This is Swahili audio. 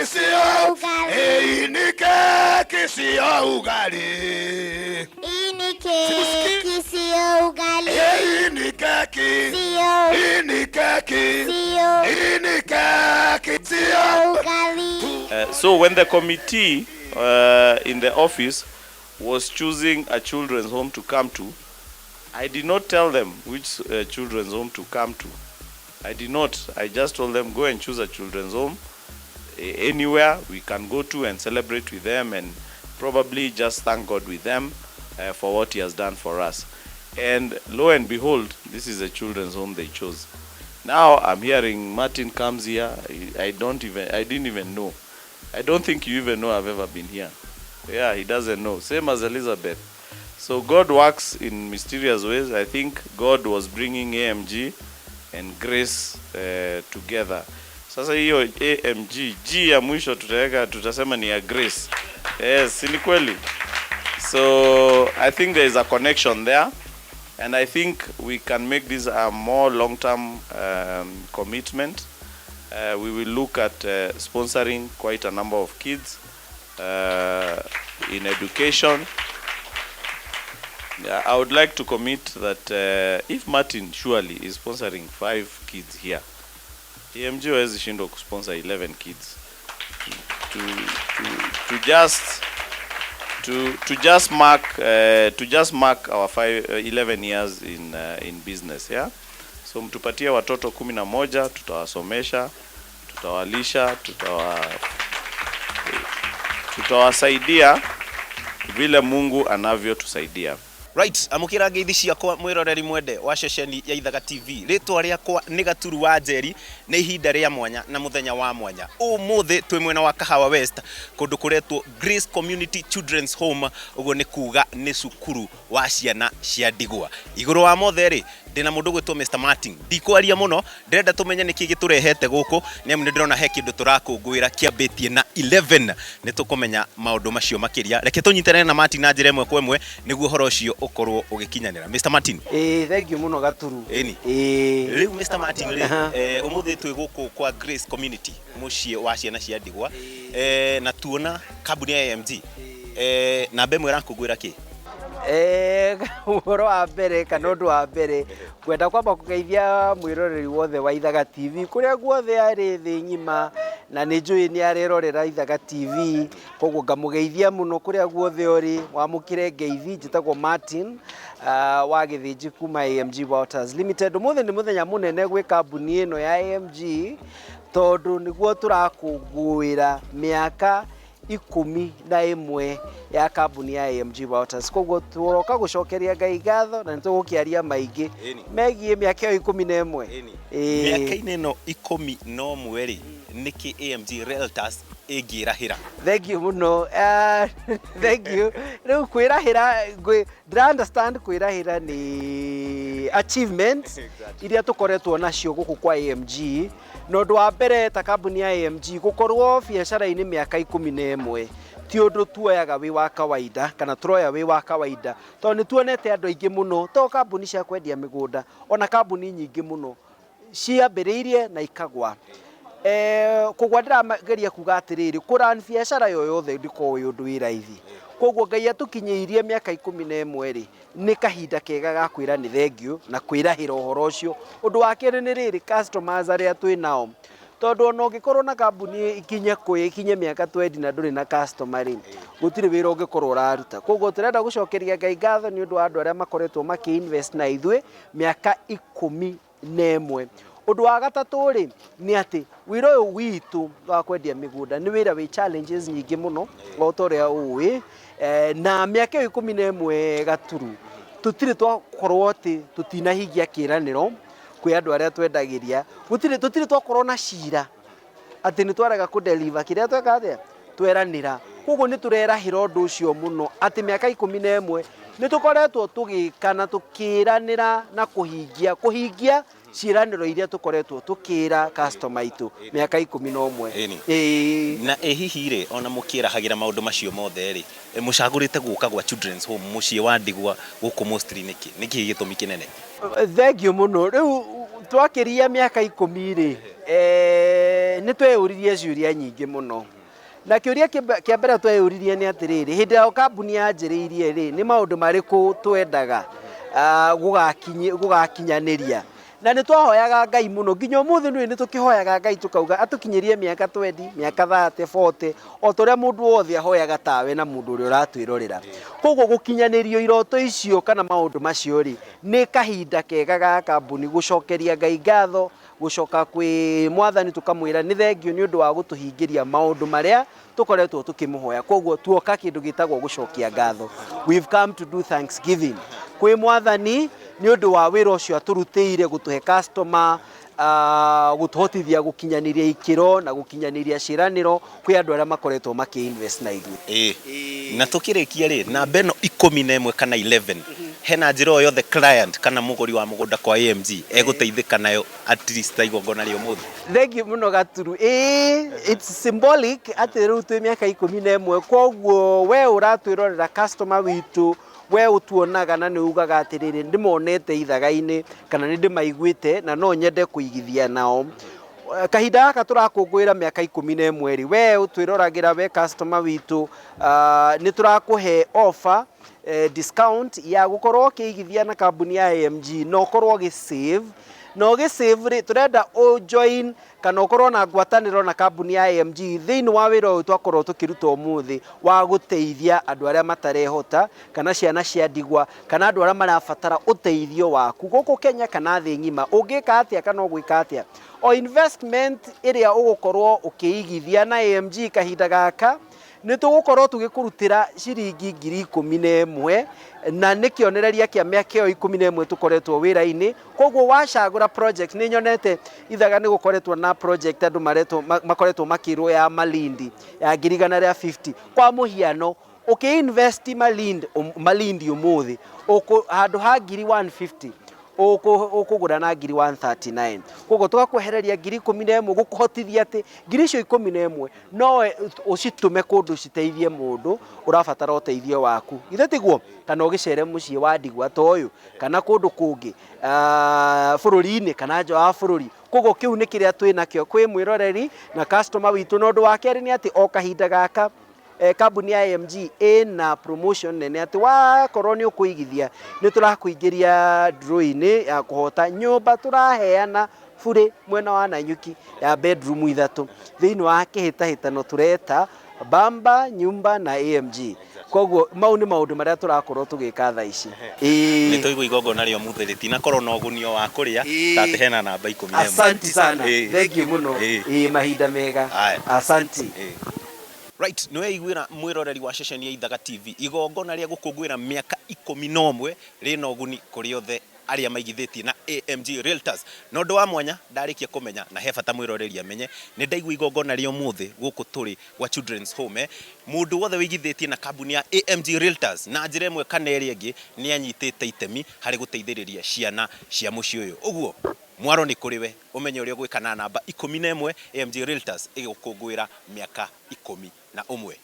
sio ugali. Hii ni keki sio ugali. Hii ni keki sio ugali. Hii ni keki sio. Hii ni keki sio. Hii ni keki sio ugali. So when the committee in the office was choosing a children's home to come to, I did not tell them which children's home to come to. I did not. I just told them, go and choose a children's home anywhere we can go to and celebrate with them and probably just thank God with them for what He has done for us. And lo and behold, this is a children's home they chose. Now I'm hearing Martin comes here. I didn't even know. I don't think you even know I've ever been here. Yeah, he doesn't know. Same as Elizabeth. So God works in mysterious ways. I think God was bringing AMG and Grace together. Sasa hiyo AMG, G ya mwisho tutasema ni ya Grace. Yes, ni kweli. So I think there is a connection there. And I think we can make this a more long-term commitment. We will look at sponsoring quite a number of kids in education. I would like to commit that if Martin surely is sponsoring 5 kids here, AMG hawezi shindwa kusponsor 11 kids to just mark our 11 years in business, yeah. So mtupatie watoto 11, tutawasomesha, tutawalisha, tutawasaidia vile Mungu anavyotusaidia. Right, amukira ngeithi ciakwa mwiroreri mwende wa ceceni ya Ithaga TV. Ritwa riakwa ni Gaturu wa Njeri, ni ihinda ria mwanya na muthenya wa mwanya. Umuthi twi mwena wa Kahawa West, kundu kuretwo Grace Community Children's Home, ugo ni kuga ni cukuru wa ciana cia ndigwa. Iguru wa mothe ri ndina mundu gwitwo Mr Martin. Ndikwaria muno, ndirenda tumenye niki giturehete guku, ni amu ndirona he kindu turakungwira kiambitie na 11. Ni tukumenya maundu macio makiria. Reke tunyitane na Martin na njira imwe kwa imwe niguo horo ucio ukorwo ugikinyanira. Mr Martin. Thank you muno Gaturu. Riu Mr Martin umuthi twi guku kwa Grace Community mucie wa ciana cia ndigwa na tuona kambuni ya AMG na mbemwe rakugwira ki uhoro wa mbere kana undu wa mbere kwenda kwamba kugeithia mwiroreri wothe wa Ithaga TV kuria guothe ari thi ngima na ni njui ni arerorera Ithaga TV koguo ngamugeithia muno kuria guothe ori wamukire ngeithi njitagwo Martin wa githinji kuma AMG Waters Limited. Umuthi ni muthenya munene gwi kambuni ino ya AMG tondu niguo turakungwira miaka 11 ya kambuni ya AMG Waters. Koguo turoka gucokeria Ngai ngatho na nitugukiaria maingi megie miaka 11. Miaka ino 11 ri niki AMG Realtors igirahira. Thank you muno. Thank you. Riu kwirahira ndra understand kwirahira ni achievements iria tukoretwo nacio guku kwa AMG. Nondu wa mbere ta kambuni ya AMG gukorwo biacara-ini miaka 11 ti undu tuoyaga wi wa kawaida kana turoya wi wa kawaida tondu ni tuonete andu aingi muno to kambuni cia kwendia migunda ona kambuni nyingi muno ciambiriirie na ikagwa. Kugwa ndirageria kuga atiriri kuran biacara yoyothe ndikowe undu wi raithi. Koguo Ngai atukinyiirie miaka 11 ri ni kahinda kega ga kwira ni thank you na kwirahira uhoro ucio. Undu wa kere ni riri customers aria twi nao tondu ono ngikorwo na kambuni ikinye miaka 20 na nduri na customer ri gutire wira ungikorwo uraruta. Koguo turenda gucokeria Ngai ngatho ni undu wa andu aria makoretwo makiinvest na ithui miaka 11. Undu wa gatatu ri ni ati wira uyu witu wa kwendia migunda ni wira wi challenges nyingi muno o toria uwi na miaka 11 Gaturu tutire twakorwo ati tutinahingia kiraniro kwi andu aria twendagiria tutire twakorwo na cira ati ni twarega ku deliver kiria twekathia tweranira. Koguo ni turerahira undu ucio muno ati miaka 11 ni tukoretwo tugikana tukiranira na kuhingia ciraniro iria tukoretwo tukira customer itu miaka 11. Na hihi ri ona mukirahagira maundu macio mothe ri mucagurite guka gwa children's home mucie wa ndigwa guku mostly niki gitumi kinene. Thank you muno. Riu twakiria miaka 10 ri nĩ tweyũririe ciũria nyingĩ mũno na kĩũria kĩa mbere tweyũririe nĩ atĩrĩrĩ hĩndĩ ĩyo kambuni yanjĩrĩirie rĩ nĩ maũndũ marĩkũ twendaga gũgakinyanĩria na nĩ twahoyaga Ngai mũno nginya ũmũthĩ nĩ tũkĩhoyaga Ngai tũkauga atũkinyĩrie mĩaka 20 mĩaka 30 40 o torĩa mũndũ wothe ahoyaga tawe na mũndũ ũrĩa ũratwĩrorera koguo gũkinyanĩrio iroto icio kana maũndũ macio rĩ nĩ kahinda kega ga kambuni gũcokeria Ngai ngatho gũcoka kwĩ mwathani tũkamwĩra nĩ thengio nĩ ũndũ wa gũtũhingĩria maũndũ marĩa tũkoretwo tũkĩmũhoya koguo tuoka kĩndũ gĩtagwo gũcokia ngatho we've come to do thanksgiving kwĩ mwathani nĩ ũndũ wa wĩra ũcio atũrutĩire gũtũhe customer gũtũhotithia gũkinyanĩria ikĩro na gũkinyanĩria ciĩranĩro kwĩ andũ arĩa makoretwo makĩ-invest na ithuĩ na tũkĩrĩkia rĩ namba ĩno 11 kana 11 hena njĩra o yothe client kana mũgũri wa mũgũnda kwa AMG egũteithĩka nayo at least igongona rĩa ũmũthĩ thengi mũno Gaturu it's symbolic atĩ rĩu twĩ mĩaka 11 koguo we ũratwĩrorera customer witũ we ũtuonaga na nĩ ugaga atĩrĩrĩ ndĩmonete ithaga-inĩ kana nĩ ndĩmaiguĩte na no nyende kũigithia nao kahinda gaka tũrakũngũĩra mĩaka 11 rĩ we ũtwĩroragĩra we customer witũ nĩ tũrakũhe offer discount ya gũkorwo ũkĩigithia na kambuni ya AMG na ũkorwo ũgĩsave na ũgĩsave rĩ tũrenda ũjoin kana ũkorwo na ngwatanĩro na kambuni ya AMG thĩinĩ wa wĩra ũyũ twakorwo tũkĩruta ũmũthĩ wa gũteithia andũ arĩa matarehota kana ciana cia ndigwa kana andũ arĩa marabatara ũteithio waku gũkũ Kenya kana thĩ ng'ima ũngĩka atĩa kana ũgwĩka atĩa o investment ĩrĩa ũgũkorwo ũkĩigithia na AMG kahinda gaka nĩ tũgũkorwo tũgĩkũrutĩra ciringi 11,000 na nĩ kĩonereria kĩa mĩaka ĩyo 11 tũkoretwo wĩra-inĩ koguo wacagũra project nĩ nyonete ithaga nĩ gũkoretwo na project andũ makoretwo makĩrwo ya Malindi ya 150 kwa mũhiano ũkĩ-invest Malindi ũmũthĩ handũ ha 150 ũkũgũra na 139 koguo tũgakwehereria 11,000 gũkũhotithia atĩ 11,000 no ũcitume kũndũ citeithie mũndũ ũrabatara ũteithio waku ithe tiguo kana ũgĩcere mũciĩ wa ndigwa ta ũyũ kana kũndũ kũngĩ bũrũri-inĩ kana nja wa bũrũri koguo kĩu nĩ kĩrĩa twĩ nakĩo kwĩ mwĩroreri na customer witũ na ũndũ wa kerĩ nĩ atĩ o kahinda gaka kambuni ya AMG ĩna promotion nene atĩ wakorwo nĩ ũkũigithia nĩ tũrakũingĩria draw-inĩ ya kũhota nyũmba tũraheana bure mwena wa Nanyuki ya bedroom 3 thĩinĩ wa kĩhĩtahĩtano tũreta Bamba nyumba na AMG koguo mau nĩ maũndũ marĩa tũrakorwo tũgĩka thaa ici nĩ tũigua igongona rĩa ũmũthĩ rĩtinakorwo na ũgunio wa kũrĩa tatĩ hena namba 11 asante sana thank you mũno mahinda mega asante Right, nĩ weiguĩra mwĩroreri wa ceceni ya Ithaga TV igongona rĩa gũkũngũĩra mĩaka 11 rĩna ũguni kũrĩ othe arĩa maigithĩtie na AMG Realtors na ũndũ wa mwanya ndarĩkia kũmenya na he bata mwĩroreri amenye nĩ ndaigua igongona rĩa ũmũthĩ gũkũ tũrĩ wa Children's Home mũndũ wothe wĩigithĩtie na kambuni ya AMG Realtors na njĩra ĩmwe kana ĩrĩa ĩngĩ nĩ anyitĩte itemi harĩ gũteithĩrĩria ciana cia mũciĩ ũyũ ũguo mwaro nĩ kũrĩ we ũmenye ũrĩa gwĩka na namba 11 AMG Realtors ĩgũkũngũĩra mĩaka 11